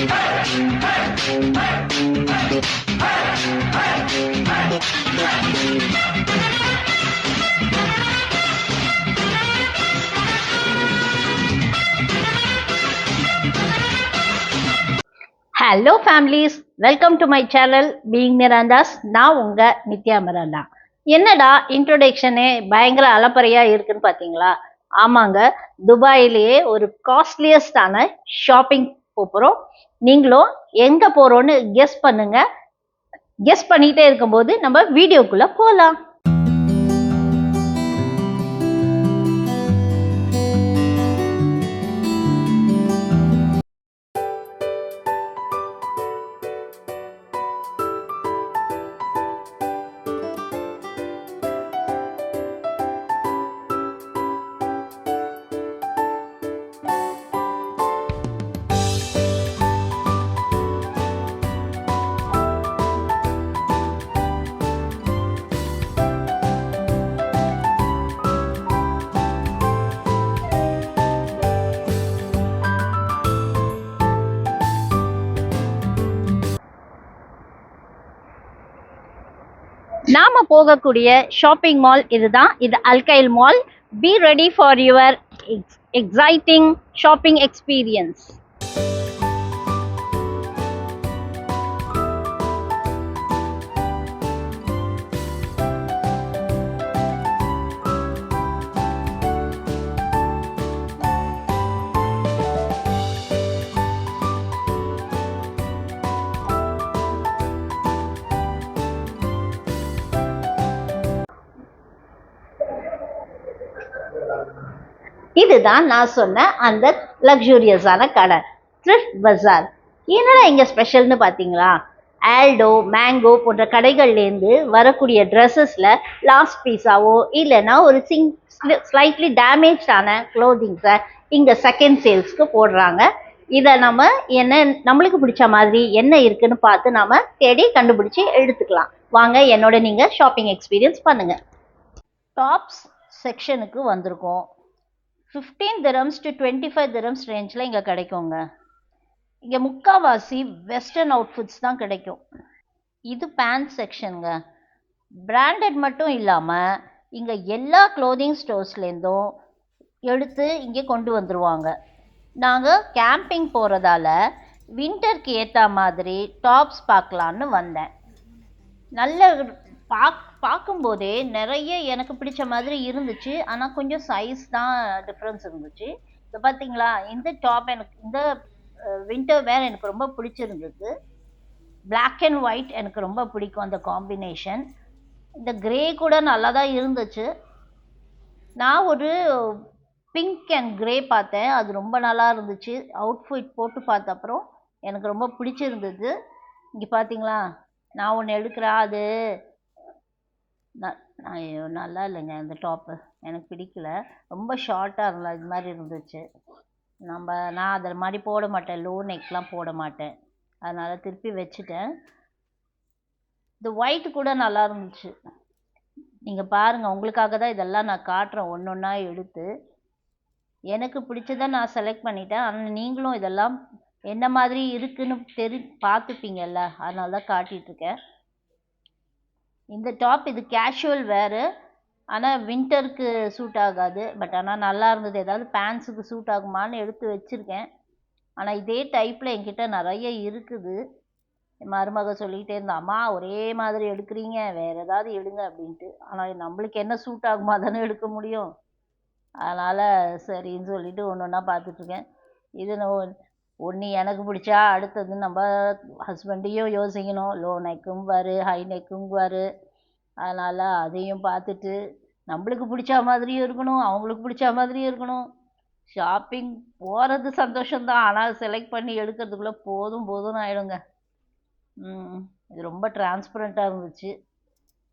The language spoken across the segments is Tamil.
Hello families, welcome to my channel being Mirandas. நான் உங்கள் நித்யா மிராண்டா. என்னடா இன்ட்ரோடக்ஷனே பயங்கர அலப்பறையாக இருக்குன்னு பார்த்தீங்களா? ஆமாங்க, துபாயிலேயே ஒரு காஸ்ட்லியஸ்டான ஷாப்பிங் போகிறோம். நீங்களும் எங்கே போகிறோன்னு கெஸ் பண்ணுங்க. கெஸ் பண்ணிகிட்டே இருக்கும்போது நம்ம வீடியோக்குள்ளே போகலாம். நாம போகக்கூடிய ஷாப்பிங் மால் இதுதான். இது alkyl mall. Be ready for your exciting shopping experience. இதுதான் நான் சொன்ன அந்த லக்ஸூரியஸான கடை, த்ரிஃப்ட் பஜார். என்னடா இங்கே ஸ்பெஷல்னு பார்த்தீங்களா? ஆல்டோ, மேங்கோ போன்ற கடைகள்லேருந்து வரக்கூடிய ட்ரெஸ்ஸஸில் லாஸ்ட் பீஸாவோ இல்லைன்னா ஒரு ஸ்லைட்லி டேமேஜான க்ளோதிங்ஸை இங்கே செகண்ட் சேல்ஸ்க்கு போடுறாங்க. இதை நம்ம நம்மளுக்கு பிடிச்ச மாதிரி என்ன இருக்குன்னு பார்த்து நம்ம தேடி கண்டுபிடிச்சி எடுத்துக்கலாம். வாங்க என்னோட நீங்கள் ஷாப்பிங் எக்ஸ்பீரியன்ஸ் பண்ணுங்கள். டாப்ஸ் செக்ஷனுக்கு வந்திருக்கோம். 15 dirhams to 25 dirhams ரேஞ்சில் இங்கே கிடைக்குங்க. இங்கே முக்கால்வாசி வெஸ்டர்ன் அவுட்ஃபிட்ஸ் தான் கிடைக்கும். இது பேண்ட் செக்ஷனுங்க. பிராண்டட் மட்டும் இல்லாமல் இங்கே எல்லா க்ளோதிங் ஸ்டோர்ஸ்லேருந்தும் எடுத்து இங்கே கொண்டு வந்துடுவாங்க. நாங்கள் கேம்பிங் போகிறதால வின்டருக்கு ஏற்ற மாதிரி டாப்ஸ் பார்க்கலான்னு வந்தேன். நல்ல பார்க்கும்போதே நிறைய எனக்கு பிடிச்ச மாதிரி இருந்துச்சு. ஆனால் கொஞ்சம் சைஸ் தான் டிஃப்ரென்ஸ் இருந்துச்சு. இப்போ பார்த்தீங்களா, இந்த டாப் எனக்கு இந்த வின்டர் வேர் எனக்கு ரொம்ப பிடிச்சிருந்தது. பிளாக் அண்ட் ஒயிட் எனக்கு ரொம்ப பிடிக்கும் அந்த காம்பினேஷன். இந்த கிரே கூட நல்லா தான் இருந்துச்சு. நான் ஒரு பிங்க் அண்ட் கிரே பார்த்தேன், அது ரொம்ப நல்லா இருந்துச்சு. அவுட்ஃபிட் போட்டு பார்த்த அப்புறம் எனக்கு ரொம்ப பிடிச்சிருந்தது. இங்கே பார்த்தீங்களா, நான் ஒன்று எடுக்கிறேன், அது நல்லா இல்லைங்க. இந்த டாப்பு எனக்கு பிடிக்கல, ரொம்ப ஷார்ட்டாக இருந்தது, இது மாதிரி இருந்துச்சு. நான் அதை மாதிரி போட மாட்டேன், லோ நெக்லாம் போட மாட்டேன், அதனால் திருப்பி வச்சுட்டேன். இந்த ஒயிட் கூட நல்லா இருந்துச்சு. நீங்கள் பாருங்கள், உங்களுக்காக தான் இதெல்லாம் நான் காட்டுறேன் ஒன்று ஒன்றா எடுத்து. எனக்கு பிடிச்சதை நான் செலக்ட் பண்ணிட்டேன். ஆனால் நீங்களும் இதெல்லாம் என்ன மாதிரி இருக்குன்னு பார்த்துப்பீங்கல்ல, அதனால தான் காட்டிகிட்ருக்கேன். இந்த டாப் இது கேஷுவல் வேறு, ஆனால் வின்டருக்கு சூட் ஆகாது. பட் ஆனால் நல்லா இருந்தது. ஏதாவது பேண்ட்ஸுக்கு சூட் ஆகுமான்னு எடுத்து வச்சுருக்கேன். ஆனால் இதே டைப்பில் என்கிட்ட நிறைய இருக்குது. என் மருமக சொல்லிகிட்டே இருந்தா, அம்மா ஒரே மாதிரி எடுக்கிறீங்க, வேறு ஏதாவது எடுங்க அப்படின்ட்டு. ஆனால் நம்மளுக்கு என்ன சூட் ஆகுமா தானே எடுக்க முடியும். அதனால் சரின்னு சொல்லிவிட்டு ஒன்று ஒன்றா பார்த்துட்ருக்கேன். இது ஒன்று எனக்கு பிடிச்சா அடுத்தது நம்ம ஹஸ்பண்டையும் யோசிக்கணும். லோ நெக்கும் வரு, ஹை நெக்கும் வரு. அதனால் அதையும் பார்த்துட்டு நம்மளுக்கு பிடிச்ச மாதிரியும் இருக்கணும், அவங்களுக்கு பிடிச்ச மாதிரியும் இருக்கணும். ஷாப்பிங் போகிறது சந்தோஷம்தான், ஆனால் செலக்ட் பண்ணி எடுக்கிறதுக்குள்ளே போதும்னு ஆகிடுங்க. இது ரொம்ப டிரான்ஸ்பரண்ட்டாக இருந்துச்சு,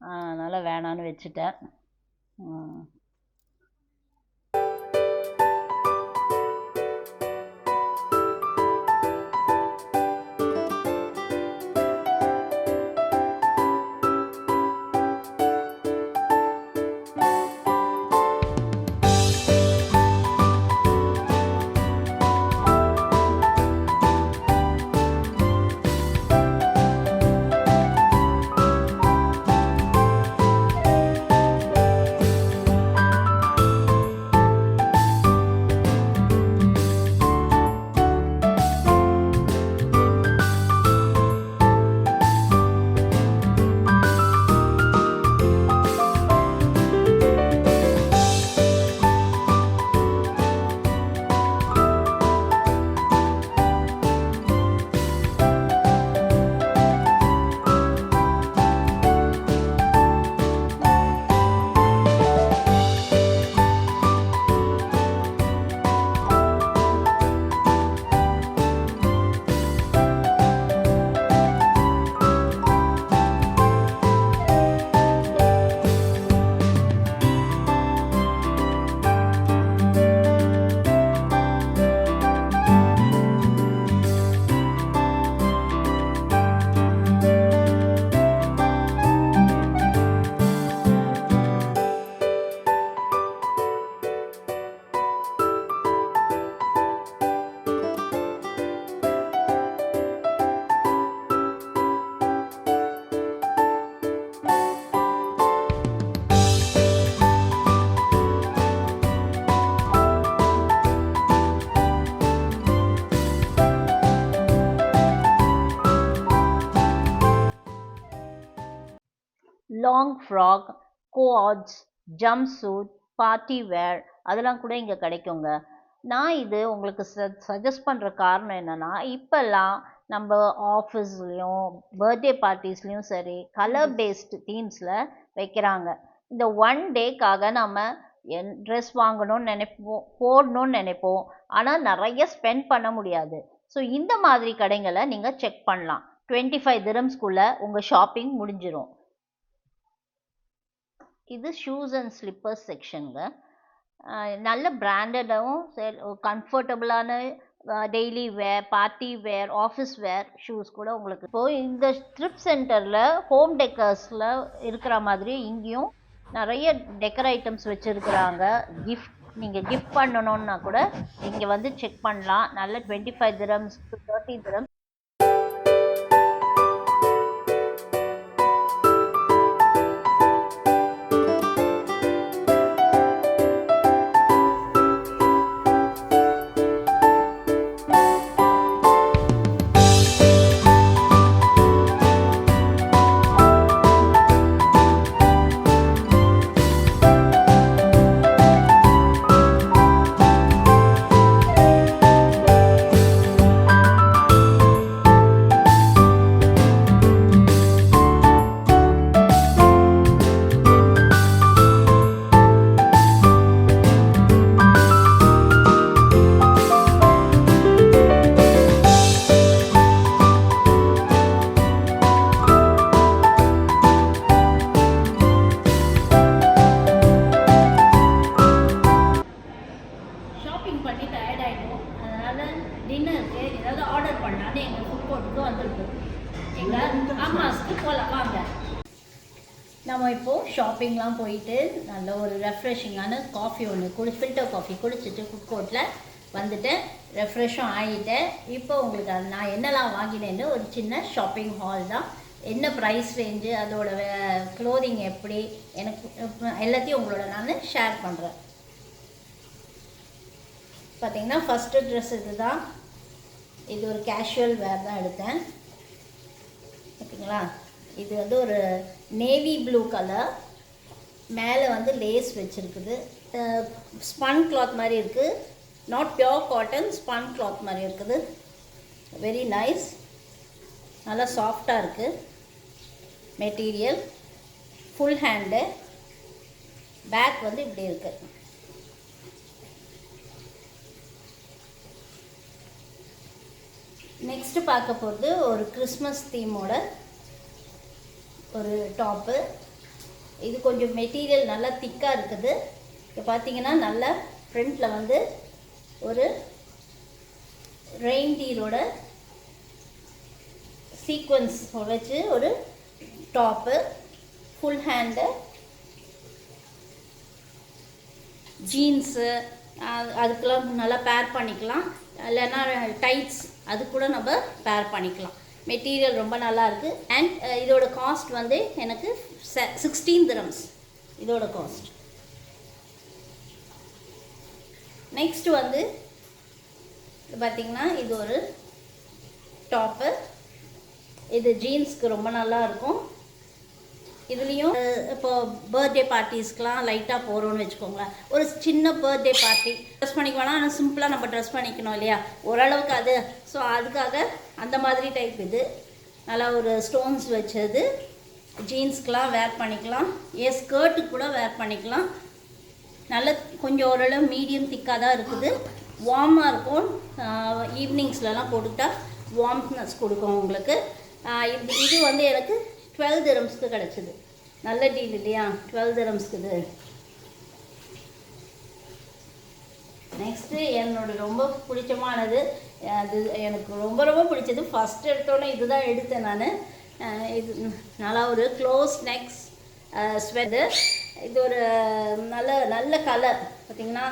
அதனால் வேணான்னு வச்சுட்டேன். Long frock, coords, jumpsuit, party wear அதெல்லாம் கூட இங்கே கிடைக்குங்க. நான் இது உங்களுக்கு சஜஸ்ட் பண்ணுற காரணம் என்னென்னா, இப்போல்லாம் நம்ம ஆஃபீஸ்லேயும் பர்த்டே பார்ட்டிஸ்லேயும் சரி கலர் பேஸ்டு தீம்ஸில் வைக்கிறாங்க. இந்த ஒன் டேக்காக நம்ம ட்ரெஸ் வாங்கணும்னு நினைப்போம், போடணும்னு நினைப்போம், ஆனால் நிறைய ஸ்பெண்ட் பண்ண முடியாது. ஸோ இந்த மாதிரி கடைங்களை நீங்கள் செக் பண்ணலாம். 25 dirhamsக்குள்ளே உங்கள் ஷாப்பிங் முடிஞ்சிடும். இது ஷூஸ் அண்ட் ஸ்லிப்பர்ஸ் செக்ஷனுங்க. நல்ல பிராண்டடாகவும் கம்ஃபர்டபுளான daily wear, party wear, office wear shoes கூட உங்களுக்கு இப்போது இந்த த்ரிஃப்ட் சென்டரில் ஹோம் டெக்கர்ஸில் இருக்கிற மாதிரி இங்கேயும் நிறைய டெக்கர் ஐட்டம்ஸ் வச்சுருக்குறாங்க. நீங்கள் கிஃப்ட் பண்ணணுன்னா கூட இங்கே வந்து செக் பண்ணலாம். நல்ல 25 dirhams to 30 dirhams. ஷாப்பிங் பண்ணி டயர்ட் ஆகிடும், அதனால் டின்னருக்கு ஏதாவது ஆர்டர் பண்ணான்னு எங்கள் ஃபுட் கோர்ட்டுக்கு வந்துருக்கோம். எங்கள் அம்மாஸ்க்கு போகலாம் வாங்க. நம்ம இப்போது ஷாப்பிங்லாம் போயிட்டு நல்ல ஒரு ரெஃப்ரெஷிங்கான காஃபி ஒன்று ஃபில்டர் காஃபி குடிச்சிட்டு ஃபுட் கோர்ட்டில் வந்துட்டேன். ரெஃப்ரெஷ்ஷும் ஆகிட்டேன். இப்போ உங்களுக்கு நான் என்னெல்லாம் வாங்கினேன்னு ஒரு சின்ன ஷாப்பிங் ஹால் தான். என்ன ப்ரைஸ் ரேஞ்சு, அதோட க்ளோதிங் எப்படி, எனக்கு எல்லாத்தையும் உங்களோட நான் ஷேர் பண்ணுறேன். பார்த்தீங்கன்னா ஃபஸ்ட்டு ட்ரெஸ் இது தான். இது ஒரு கேஷுவல் வேர் தான் எடுத்தேன். ஓகேங்களா, இது வந்து ஒரு நேவி ப்ளூ கலர், மேலே வந்து லேஸ் வச்சுருக்குது. ஸ்பன் கிளாத் மாதிரி இருக்குது, not pure cotton, spun cloth மாதிரி இருக்குது. வெரி நைஸ், நல்லா சாஃப்டாக இருக்குது மெட்டீரியல். ஃபுல் ஹேண்டு, பேக் வந்து இப்படி இருக்குது. நெக்ஸ்ட்டு பார்க்க போகிறது ஒரு கிறிஸ்மஸ் தீமோட ஒரு டாப்பு. இது கொஞ்சம் மெட்டீரியல் நல்லா திக்காக இருக்குது. இப்போ பார்த்தீங்கன்னா நல்லா ஃப்ரண்ட்டில் வந்து ஒரு ரெயின்டியரோட சீக்வன்ஸ் வச்சு ஒரு டாப்பு. ஃபுல் ஹேண்டு, ஜீன்ஸு அதுக்கெல்லாம் நல்லா பேர் பண்ணிக்கலாம். இல்லைன்னா டைட்ஸ் அது கூட நம்ம பேர் பண்ணிக்கலாம். மெட்டீரியல் ரொம்ப நல்லா இருக்குது. அண்ட் இதோட காஸ்ட் வந்து எனக்கு 16 dirhams இதோட காஸ்ட். நெக்ஸ்ட் வந்து பார்த்திங்கன்னா இது ஒரு டாப்பு. இது ஜீன்ஸ்க்கு ரொம்ப நல்லா இருக்கும். இதுலேயும் இப்போ பர்த்டே பார்ட்டிஸ்க்கெலாம் லைட்டாக போகிறோன்னு வச்சுக்கோங்களேன். ஒரு சின்ன பர்த்டே பார்ட்டி ட்ரெஸ் பண்ணிக்க வேணாம், ஆனால் சிம்பிளாக நம்ம ட்ரெஸ் பண்ணிக்கணும் இல்லையா, ஓரளவுக்கு அது. ஸோ அதுக்காக அந்த மாதிரி டைப் இது நல்லா ஒரு ஸ்டோன்ஸ் வச்சது. ஜீன்ஸ்க்கெலாம் வேர் பண்ணிக்கலாம், ஏன் ஸ்கர்ட்டுக்கு கூட வேர் பண்ணிக்கலாம். நல்ல கொஞ்சம் ஓரளவு மீடியம் திக்காக தான் இருக்குது. வார்மாக இருக்கும். ஈவினிங்ஸ்லலாம் போட்டுக்கிட்டால் வார்ம்னஸ் கொடுக்கும் உங்களுக்கு. இது வந்து எனக்கு 12 dirhamsக்கு கிடச்சிது. நல்ல டீல் இல்லையா, 12 dirhamsக்கு இது. நெக்ஸ்ட்டு என்னோட ரொம்ப பிடிச்சமானது, அது எனக்கு ரொம்ப ரொம்ப பிடிச்சது. ஃபஸ்ட் எடுத்தோன்னே இது தான் எடுத்தேன் நான். இது நல்லா ஒரு க்ளோஸ் நெக்ஸ் ஸ்வெட்டர். இது ஒரு நல்ல நல்ல கலர் பார்த்திங்கன்னா,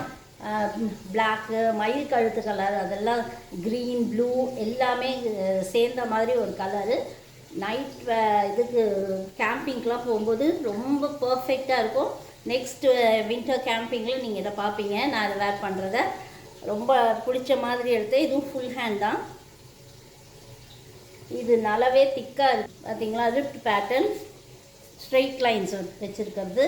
பிளாக்கு, மயில் கழுத்து கலர், அதெல்லாம் க்ரீன், ப்ளூ எல்லாமே சேர்ந்த மாதிரி ஒரு கலரு. நைட் இதுக்கு கேம்பிங்க்கெலாம் போகும்போது ரொம்ப பர்ஃபெக்டாக இருக்கும். நெக்ஸ்ட்டு வின்டர் கேம்பிங்கில் நீங்கள் இதை பார்ப்பீங்க. நான் இதை வேர் பண்ணுறத ரொம்ப பிடிச்ச மாதிரி எடுத்தேன். இதுவும் ஃபுல் ஹேண்ட் தான். இது நல்லாவே திக்காக இருக்குது பார்த்தீங்களா, ரிப்ட் பேட்டர்ன். ஸ்ட்ரெயிட் லைன்ஸ் வச்சுருக்கிறது.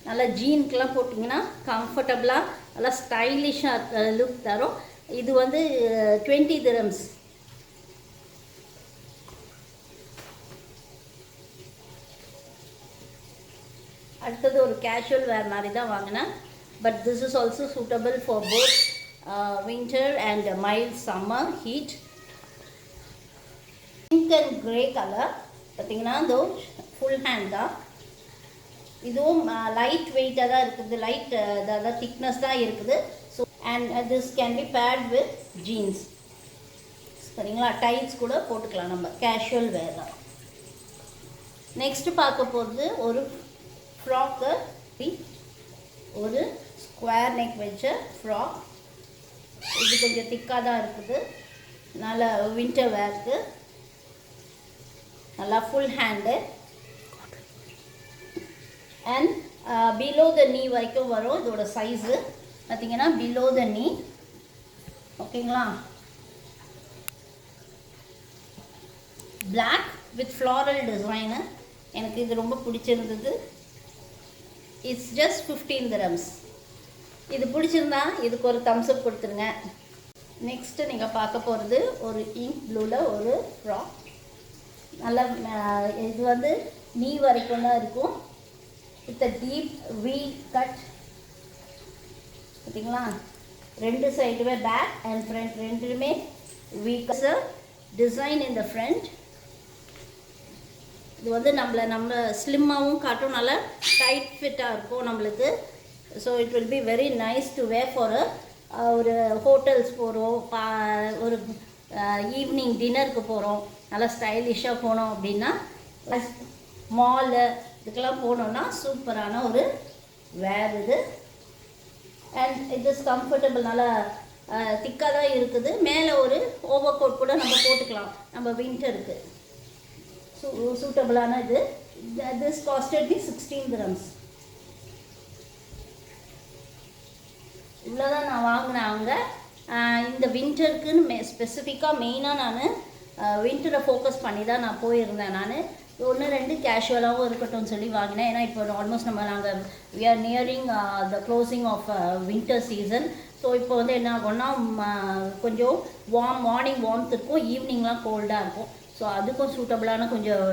நல்லா ஜீனுக்கெலாம் போட்டிங்கன்னா கம்ஃபர்டபுளாக நல்லா ஸ்டைலிஷாக லுக் தரும். இது வந்து 20 dirhams. அடுத்தது ஒரு கேஷுவல் வேர் மாதிரி தான் வாங்கினேன். But this is also suitable for both winter and mild summer heat. Pink and grey colour பார்த்தீங்கன்னா இதோ ஃபுல் ஹேண்ட் தான். இதுவும் லைட் வெயிட்டாக தான் இருக்குது, லைட் அதாவது திக்னஸ் தான் இருக்குது. So and this can be paired with jeans. சரிங்களா, டைட்ஸ் கூட போட்டுக்கலாம், நம்ம கேஷுவல் வேர் தான். நெக்ஸ்ட்டு பார்க்க போகிறது ஒரு ஃப்ராக்கு, ஒரு ஸ்கொயர் நெக் வச்ச ஃப்ராக். இது கொஞ்சம் திக்காக தான் இருக்குது, நல்லா வின்டர் வேர்க்கு, நல்லா full hand and below the நீ வரைக்கும் வரும். இதோட சைஸு பார்த்தீங்கன்னா பிலோ த நீ. ஓகேங்களா, பிளாக் வித் ஃப்ளாரல் டிசைனு. எனக்கு இது ரொம்ப பிடிச்சிருந்தது. It's just 15 dirhams. இது பிடிச்சிருந்தா இதுக்கு ஒரு தம்ஸ் அப் கொடுத்துருங்க. நெக்ஸ்ட்டு நீங்கள் பார்க்க போகிறது ஒரு இங்க் ப்ளூவில் ஒரு ஃப்ராக். நல்லா இது வந்து நீ வரைக்கும் தான் இருக்கும். With a deep V cut. பார்த்தீங்களா, ரெண்டு சைடுமே பேக் அண்ட் ஃப்ரண்ட் ரெண்டுமே V cut design in the front. இது வந்து நம்ம ஸ்லிம்மாகவும் காட்டும், நல்லா டைட் ஃபிட்டாக இருக்கும் நம்மளுக்கு. So it will be very nice to wear for ஒரு ஹோட்டல்ஸ் போகிறோம், ஒரு ஈவினிங் டின்னருக்கு போகிறோம், நல்லா ஸ்டைலிஷாக போனோம் அப்படின்னா, மாலு இதுக்கெல்லாம் போனோன்னா சூப்பரான ஒரு வேர் இது. அண்ட் இட் இஸ் கம்ஃபர்டபுள், நல்லா திக்காக தான் இருக்குது. மேலே ஒரு ஓவர் கோட் கூட நம்ம போட்டுக்கலாம் நம்ம வின்டருக்கு. சூட்டபுளான இது. This costed me 16 dirhams. இவ்வளோதான் நான் வாங்கினேன் அங்கே. இந்த வின்டருக்குன்னு ஸ்பெசிஃபிக்காக மெயினாக நான் வின்டரை ஃபோக்கஸ் பண்ணி தான் நான் போயிருந்தேன். நான் 1-2 கேஷுவலாகவும் இருக்கட்டும்னு சொல்லி வாங்கினேன். ஏன்னா இப்போ ஆல்மோஸ்ட் நாங்கள் we are nearing the closing of winter season. So இப்போ வந்து என்ன ஆகும்னா கொஞ்சம் மார்னிங் வார்ம்த் இருக்கும், ஈவினிங்லாம் கோல்டாக இருக்கும். ஸோ அதுக்கும் சூட்டபுளான கொஞ்சம்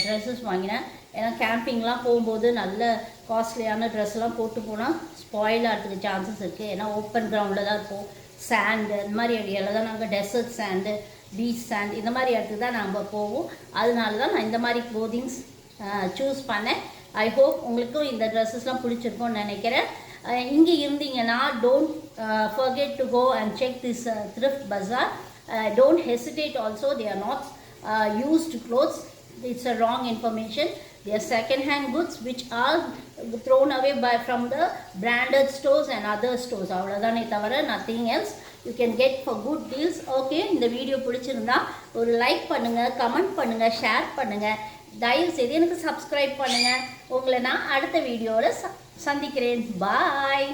ட்ரெஸ்ஸஸ் வாங்கினேன். ஏன்னா கேம்பிங்லாம் போகும்போது நல்ல காஸ்ட்லியான ட்ரெஸ்லாம் போட்டு போனால் ஸ்பாயில் ஆகிறதுக்கு சான்சஸ் இருக்குது. ஏன்னா ஓப்பன் கிரவுண்டில் தான் இருக்கும், சாண்டு இந்த மாதிரி ஏரியாவில் தான் நாங்கள் டெசர்ட் சாண்டு, பீச் சாண்ட் இந்த மாதிரி இடத்துக்கு தான் நம்ம போவோம். அதனால தான் நான் இந்த மாதிரி க்ளோதிங்ஸ் சூஸ் பண்ணேன். ஐ ஹோப் உங்களுக்கும் இந்த ட்ரெஸ்ஸஸ்லாம் பிடிச்சிருக்கும்னு நினைக்கிறேன். இங்கே இருந்தீங்கன்னா don't forget to go and check this thrift bazaar. Don't hesitate also, they are not used clothes. It's a wrong information. They are second hand goods which are thrown away from the branded stores and other stores. அவ்வளோதானே தவிர nothing else. You can get for good deals. Okay, இந்த வீடியோ பிடிச்சிருந்தா ஒரு லைக் பண்ணுங்கள், கமெண்ட் பண்ணுங்கள், ஷேர் பண்ணுங்கள். தயவு செய்து எனக்கு சப்ஸ்கிரைப் பண்ணுங்கள். உங்களை நான் அடுத்த வீடியோவில் சந்திக்கிறேன். பாய்.